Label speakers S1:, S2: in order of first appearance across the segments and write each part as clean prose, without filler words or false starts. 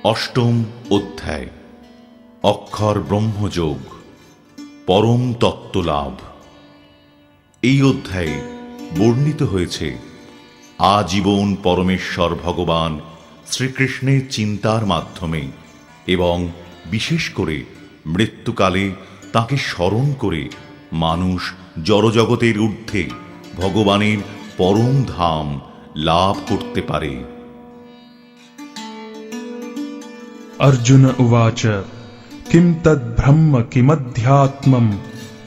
S1: অষ্টম অধ্যায় অক্ষর ব্রহ্মযোগ পরম তত্ত্ব লাভ। এই অধ্যায়ে বর্ণিত হয়েছে আজীবন পরমেশ্বর ভগবান শ্রীকৃষ্ণের চিন্তার মাধ্যমে এবং বিশেষ করে মৃত্যুকালে তাকে স্মরণ করে মানুষ জড়জগতের ঊর্ধ্বে ভগবানের পরম ধাম লাভ করতে পারে।
S2: अर्जुन उवाच किं तद्ब्रह्म किमध्यात्मं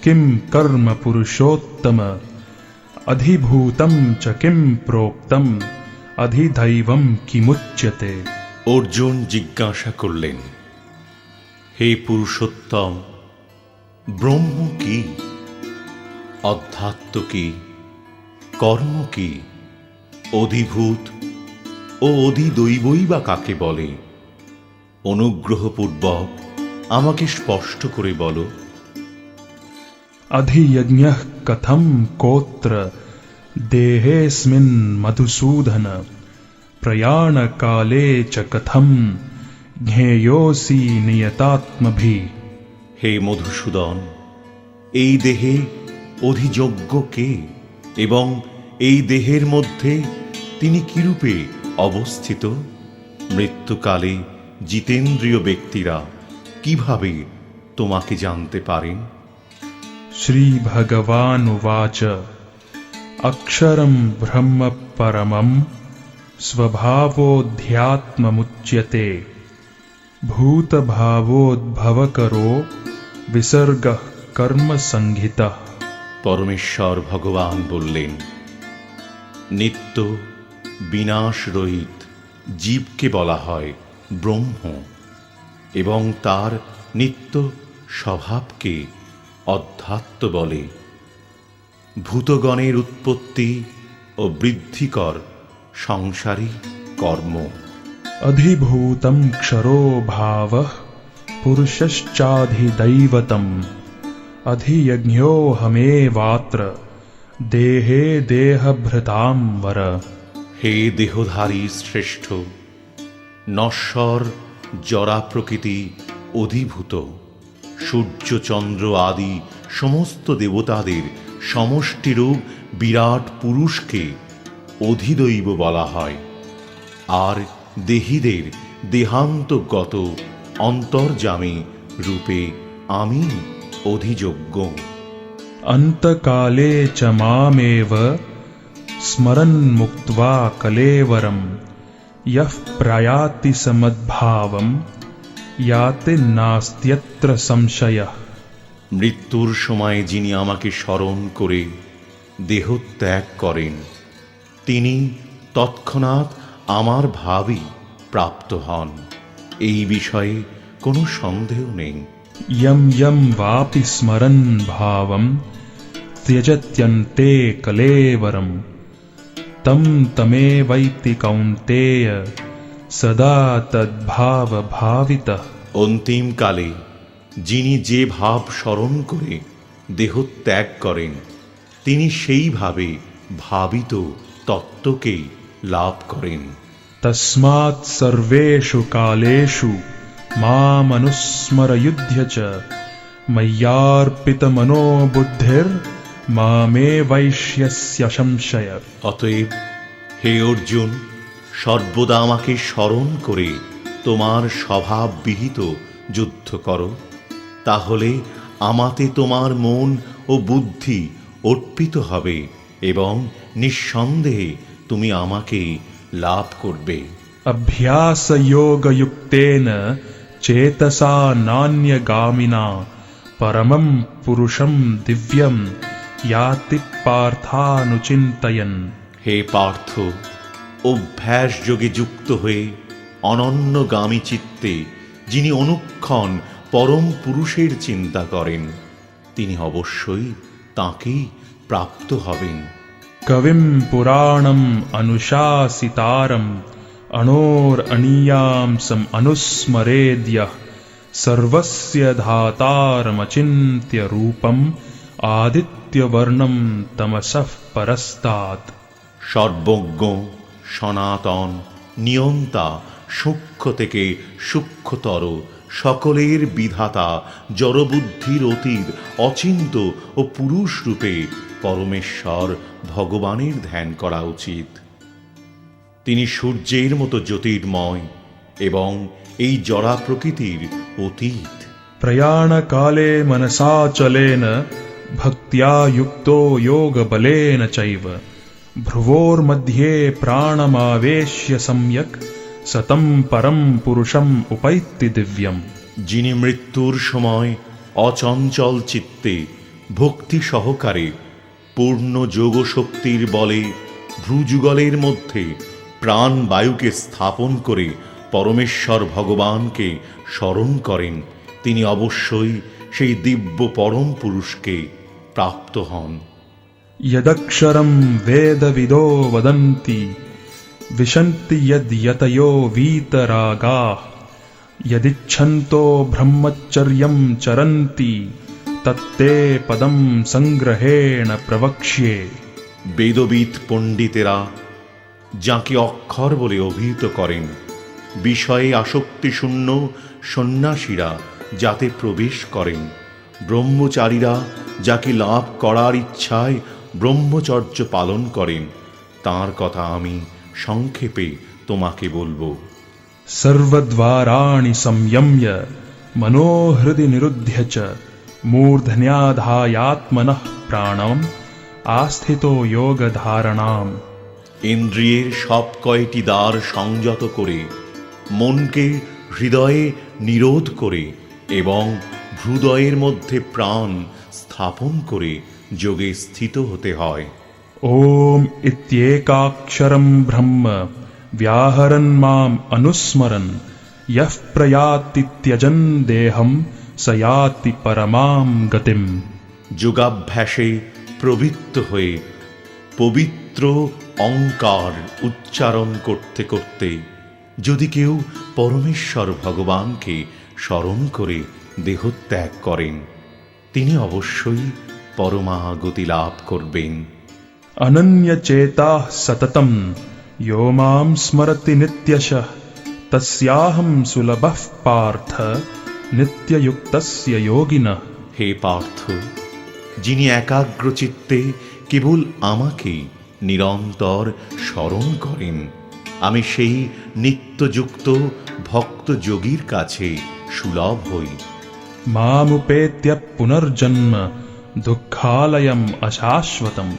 S2: किं कर्म पुरुषोत्तम अधिभूतं च किं प्रोक्तम अधिदैवं किमुच्यते।
S1: অর্জুন জিজ্ঞাসা করলেন, হে পুরুষোত্তম, ব্রহ্ম কি, অধ্যাত্ম কি, কর্ম কি, অধিভূত ও অধিদৈবই বা কাকে বলে? অনুগ্রহপূর্বক আমাকে স্পষ্ট করে বলো।
S2: अधियज्ञः कथं कोत्र देहेऽस्मिन् मधुसूदन प्रयाणकाले च कथं ज्ञेयोऽसि नियतात्मभिः।
S1: হে মধুসূদন, এই দেহে অধিযোগ্য কে এবং এই দেহের মধ্যে তিনি কিরূপে অবস্থিত? মৃত্যুকালে জিতেন্দ্রিয় ব্যক্তিরা কিভাবে তোমাকে জানতে পারেন?
S2: श्रीभगवानुवाच अक्षरं ब्रह्म परमं स्वभावोऽध्यात्ममुच्यते भूतभावोद्भवकरो विसर्गः कर्म संहितः।
S1: পরমেশ্বর ভগবান বললেন, নিত্য বিনাশ রহিত জীবকে বলা হয় ব্রহ্ম এবং তার নিত্য স্বভাবকে অধ্যাত্ম বলে। ভূতগণের উৎপত্তি ও বৃদ্ধিকর সংসারী কর্ম।
S2: अधिभूतं क्षरो भावः पुरुषश्चाधिदैवतम् अधियज्ञोऽहमेवात्र देहे देहभृतां वर।
S1: হে দেহধারী শ্রেষ্ঠ, নশ্বর জরা প্রকৃতি অধিভূত সূর্য চন্দ্র আদি সমস্ত দেবতাদের সমষ্টিরূপ বিরাট পুরুষকে অধিদৈব বলা হয়। আর দেহীদের দেহান্তগত অন্তর্যামী রূপে আমি অধিযোগ্য।
S2: अन्तकाले च मामेव स्मरन् मुक्त्वा कलेवरं यः प्रयाति समद्भावं याति नास्त्यत्र संशयः।
S1: মৃত্যুর সময় যিনি আমাকে স্মরণ করে দেহত্যাগ করেন, তিনি তৎক্ষণাৎ আমার ভাবই প্রাপ্ত হন, এই বিষয়ে কোনো সন্দেহ নেই।
S2: यं यं वापि स्मरन् भावं त्यजत्यन्ते कलेवरं तं तमेवैति कौन्तेय सदा तद्भावभावितः।
S1: অন্তিমকালে যিনি যে ভাব স্মরণ করে দেহত্যাগ করেন, তিনি সেইভাবে ভাবিত তত্ত্বকেই লাভ করেন।
S2: तस्मात् सर्वेषु कालेषु मामनुस्मरयुध्य च मय्यार्पितमनो बुद्धिर्मामेवैष्यस्य संशय।
S1: অতএব হে অর্জুন, সর্বদা আমাকে স্মরণ করে তোমার স্বভাববিহিত যুদ্ধ করো, তাহলে আমাতে তোমার মন ও বুদ্ধি অর্পিত হবে এবং নিঃসন্দেহে তুমি আমাকে লাভ করবে।
S2: अभ्यासयोगयुक्तेन चेतसा नान्यगामिना परमं पुरुषं दिव्यं याति पार्थानुचिन्तयन्।
S1: হে পার্থ, অভ্যাস যোগে যুক্ত হয়ে অনন্যগামী চিত্তে যিনি অনুক্ষণ পরম পুরুষের চিন্তা করেন, তিনি অবশ্যই তাঁকেই প্রাপ্ত হবেন।
S2: कविं पुराणम् अनुशासितारम् अणोरनीयांसम् अनुस्मरेद्यः सर्वस्य धातारमचिन्त्य रूपम् आदित्यवर्णं तमसः परस्तात्।
S1: সর্বজ্ঞ, সনাতন, নিয়ন্তা, সূক্ষ্ম থেকে সূক্ষ্মতর সকলের বিধাতা জড়বুদ্ধির অতীত অচিন্ত ও পুরুষ রূপে পরমেশ্বর ভগবানের ধ্যান করা উচিত। তিনি সূর্যের মতো জ্যোতির্ময় এবং এই জড়া প্রকৃতির অতীত।
S2: प्रयाणकाले मनसाचलेन भक्त्या युक्तो योगबलेन चैव भ्रुवोर्मध्ये प्राणमावेश्य सम्यक् सतं परं पुरुषम् उपैति दिव्यम्।
S1: যিনি মৃত্যুর সময় অচঞ্চল চিত্তে ভক্তি সহকারে পূর্ণ যোগশক্তির বলে ভ্রুযুগলের মধ্যে প্রাণবায়ুকে স্থাপন করে পরমেশ্বর ভগবানকে স্মরণ করেন, তিনি অবশ্যই সেই দিব্য পরম পুরুষকে প্রাপ্ত হন।
S2: यदक्षरं वेदविदो वदन्ति विशन्ति यद्यतयो वीतरागाः यदिच्छन्तो ब्रह्मचर्यं चरन्ति तत्ते पदं संग्रहेण प्रवक्ष्ये।
S1: বেদবিদ পণ্ডিতেরা যাকে অক্ষর বলে অভিহিত করেন, বিষয়ে আসক্তিশূন্য সন্ন্যাসীরা যাতে প্রবেশ করেন, ব্রহ্মচারীরা যাকে লাভ করার ইচ্ছায় ব্রহ্মচর্য পালন করেন, তাঁর কথা আমি সংক্ষেপে তোমাকে বলবো।
S2: सर्वद्वाराणि संयम्य मनोहृदि निरुध्य च मूर्धन्याधायात्मनः प्राणम् आस्थितो योगधारणाम्।
S1: ইন্দ্রিয়ের সব কয়টি দ্বার সংযত করে মনকে হৃদয়ে নিরোধ করে এবং হৃদয়ের মধ্যে প্রাণ স্থাপন করে যোগে স্থিত হতে হয়।
S2: ॐ इत्येकाक्षरं ब्रह्म व्याहरन् माम् अनुस्मरन् यः प्रयाति त्यजन् देहं स याति परमां गतिम्।
S1: যোগাভ্যাসে প্রবৃত্ত হয়ে পবিত্র অঙ্কার উচ্চারণ করতে করতে যদি কেউ পরমেশ্বর ভগবানকে স্মরণ করে দেহত্যাগ করেন, তিনি অবশ্যই পরমাগতি লাভ করবেন।
S2: अनन्यचेताः सततं यो मां स्मरति नित्यशः तस्याहं सुलभः पार्थ नित्ययुक्तस्य योगिनः।
S1: হে পার্থ, যিনি একাগ্র চিত্তে কেবল আমাকে নিরন্তর স্মরণ করেন, আমি সেই নিত্যযুক্ত ভক্ত যোগীর কাছে সুলভ হই।
S2: मामुपेत्य पुनर्जन्म दुःखालयम् अशाश्वतम्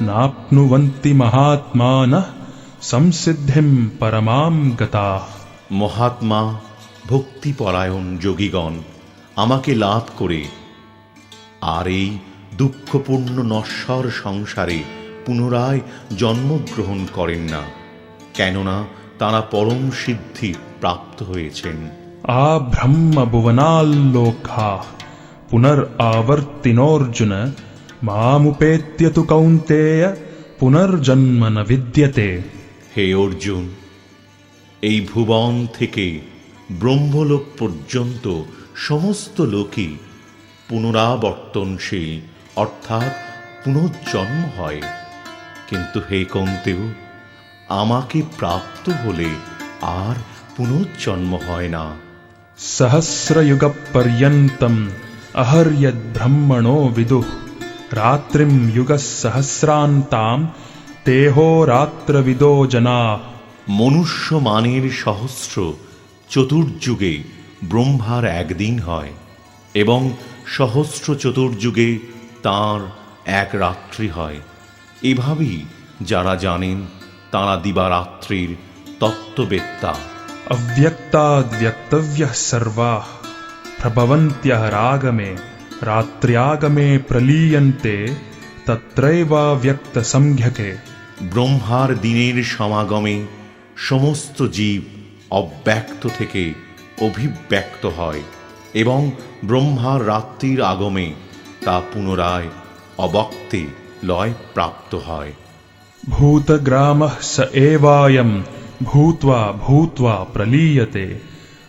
S2: नाप्नुवन्ति महात्मानः संसिद्धिं परमां गताः।
S1: মহাত্মা ভক্তিপরায়ণ যোগীগণ আমাকে লাভ করে আর এই দুঃখপূর্ণ নশ্বর সংসারে পুনরায় জন্মগ্রহণ করেন না, কেননা তাঁরা পরম সিদ্ধি প্রাপ্ত হয়েছেন।
S2: आब्रह्मभुवनाल्लोकाः पुनरावर्तिनोऽर्जुन मामुपेत्य तु कौन्तेय पुनर्जन्म न विद्यते।
S1: হে অর্জুন, এই ভুবন থেকে ব্রহ্মলোক পর্যন্ত সমস্ত লোকই পুনরাবর্তনশীল অর্থাৎ পুনর্জন্ম হয়, কিন্তু হে কৌন্তেয়, আমাকে প্রাপ্ত হলে আর পুনর্জন্ম হয় না।
S2: सहस्रयुगपर्यन्तम् अहर्यद्ब्रह्मणो विदुः रात्रिं युगसहस्रान्तां तेहोरात्रविदो जनाः।
S1: মনুষ্য মানের সহস্র চতুর্যুগে ব্রহ্মার একদিন হয় এবং সহস্র চতুর্যুগে তাঁর এক রাত্রি হয়। এভাবেই যারা জানেন তাঁরা দিবারাত্রির তত্ত্ববেত্তা।
S2: अव्यक्ताद्व्यक्तव्यः सर्वाः प्रभवन्त्यः रागमे रात्र्यागमे प्रलीयन्ते तत्रैवाव्यक्तसंज्ञके।
S1: ব্রহ্মার দিনের সমাগমে সমস্ত জীব অব্যক্ত থেকে অভিব্যক্ত হয় এবং ব্রহ্মার রাত্রির আগমে তা পুনরায় অবক্তে লয় প্রাপ্ত হয়।
S2: भूतग्रामः स एवायं भूत्वा भूत्वा प्रलीयते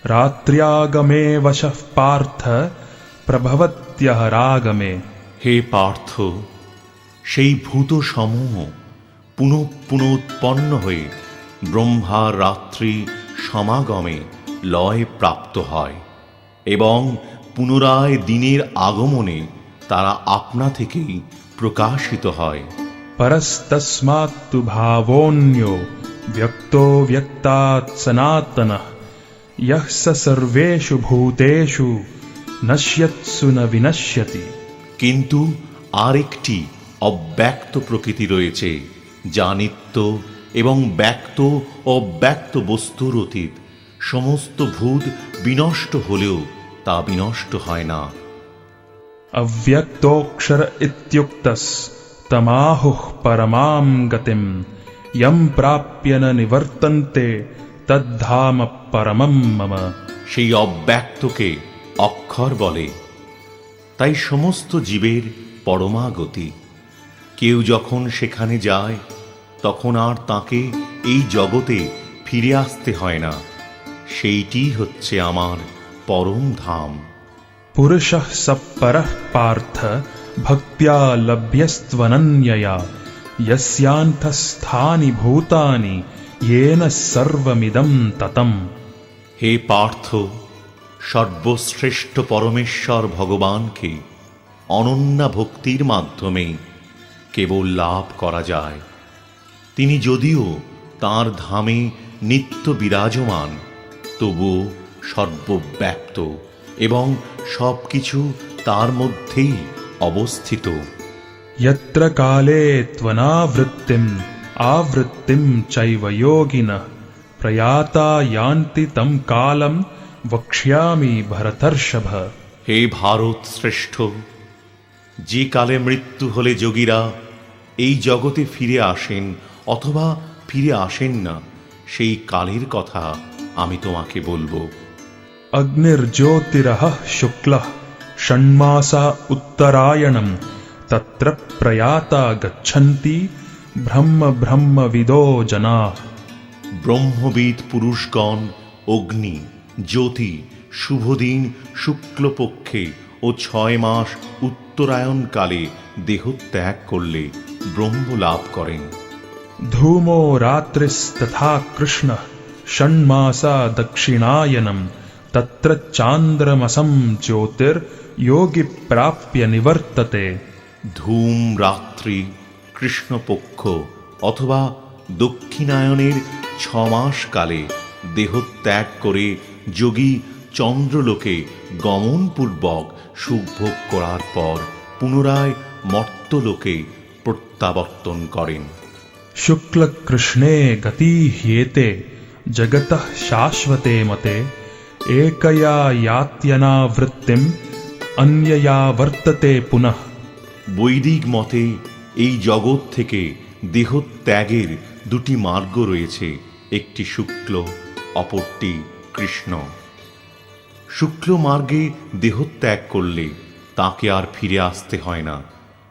S2: रात्र्यागमे वशः पार्थ प्रभवत्यः रागमे।
S1: হে পার্থ, সেই ভূত সমূহ পুনঃ পুনঃ উৎপন্ন হয়ে ব্রহ্মার রাত্রি সমাগমে লয় প্রাপ্ত হয় এবং পুনরায় দিনের আগমনে তারা আপনা থেকেই প্রকাশিত হয়।
S2: परस्तस्मात्तु भावोऽन्यो व्यक्तो व्यक्तात् सनातनः यः स सर्वेषु भूतेषु नश्यत्सु न विनश्यति।
S1: কিন্তু আরেকটি অব্যক্ত প্রকৃতি রয়েছে, যা নিত্য এবং ব্যক্ত অব্যক্ত বস্তুর অতীত। সমস্ত ভূত বিনষ্ট হলেও তা বিনষ্ট হয় না।
S2: अव्यक्तोऽक्षर इत्युक्तस् तमाहुः परमां गतिं यं प्राप्य न निवर्तन्ते तद्धाम परमं मम।
S1: সেই অব্যক্তকে অক্ষর বলে, তাই সমস্ত জীবের পরমাগতি। কেউ যখন সেখানে যায় তখন আর তাকে এই জগতে ফিরে আসতে হয় না। সেইটি হচ্ছে আমার পরম ধাম।
S2: पुरुषः स परः पार्थ भक्त्या लभ्यस्त्वनन्यया यस्यान्तस्थानि भूतानि येन सर्वमिदं ततम्।
S1: হে পার্থ, সর্বশ্রেষ্ঠ পরমেশ্বর ভগবানকে অনন্যা ভক্তির মাধ্যমে কেবল লাভ করা যায়। তিনি যদিও তাঁর ধামে নিত্য বিরাজমান, তবুও সর্বব্যাপ্ত এবং সব কিছু তার মধ্যেই অবস্থিত।
S2: यत्र काले त्वनावृत्तिम् आवृत्तिं चैव योगिनः प्रयाता यान्ति तं कालं वक्ष्यामि भरतर्षभ।
S1: হে ভারত শ্রেষ্ঠ, যে কালে মৃত্যু হলে যোগীরা এই জগতে ফিরে আসেন অথবা ফিরে আসেন না, সেই কালের কথা আমি তোমাকে বলবো।
S2: अग्निर्ज्योतिरः शुक्लः षण्मासा उत्तरायणं तत्र प्रयाता गच्छन्ति ब्रह्म ब्रह्मविदो जनाः।
S1: ব্রহ্মবিদ পুরুষগণ অগ্নি, জ্যোতি, শুভদিন শুক্লপক্ষে ও 6 মাস উত্তরায়ণকালে দেহত্যাগ করলে ব্রহ্ম লাভ করেন।
S2: धूमो रात्रिस्तथा कृष्णः षण्मासा दक्षिणायनं तत्र चान्द्रमसं ज्योतिर्योगी प्राप्य निवर्तते।
S1: ধূম রাত্রি, কৃষ্ণপক্ষ অথবা দক্ষিণায়নের 6 মাস কালে দেহত্যাগ করে যোগী চন্দ্রলোকে গমনপূর্বক সুখভোগ করার পর পুনরায় মর্ত্যলোকে প্রত্যাবর্তন করেন।
S2: शुक्लकृष्णे गति ह्येते जगतः शाश्वते मते एकया यात्यनावृत्तिम् अन्यया वर्तते पुनः।
S1: বৈদিক মতে এই জগৎ থেকে দেহত্যাগের 2টি মার্গ রয়েছে, একটি শুক্ল, অপরটি কৃষ্ণ। শুক্ল মার্গে দেহত্যাগ করলে তাকে আর ফিরে আসতে হয় না,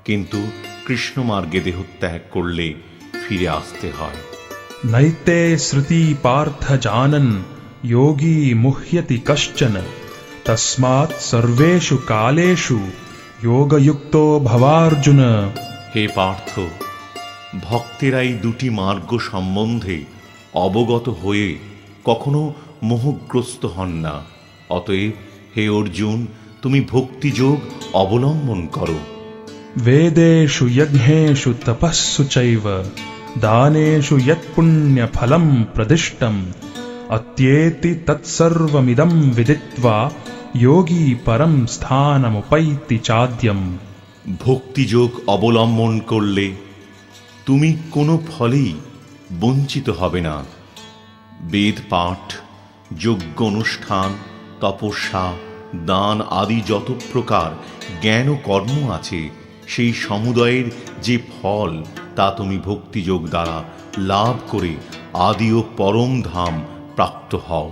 S1: কিন্তু কৃষ্ণ মার্গে দেহত্যাগ করলে ফিরে আসতে হয়।
S2: नैते श्रुति पार्थ जानन् योगी मुह्यति कश्चन तस्मात् सर्वेषु कालेषु योगयुक्तो भवार्जुन।
S1: হে পার্থ, ভক্তেরা এই 2টি মার্গ সম্বন্ধে অবগত হয়ে কখনো মোহগ্রস্ত হন না। অতএব হে অর্জুন, তুমি ভক্তিযোগ অবলম্বন করো।
S2: वेदेषु यज्ञेषु तपस्सु चैव दानेषु यत्पुण्यफलं प्रदिष्टम् अत्येति तत्सर्वमिदं विदित्वा योगी परं स्थानमुपैति चाद्यम्।
S1: ভক্তিযোগ অবলম্বন করলে তুমি কোনো ফলেই বঞ্চিত হবে না। বেদ পাঠ, যজ্ঞ অনুষ্ঠান, তপস্যা, দান আদি যত প্রকার জ্ঞান ও কর্ম আছে, সেই সমুদয়ের যে ফল তা তুমি ভক্তিযোগ দ্বারা লাভ করে আদি ও পরম ধাম প্রাপ্ত হও।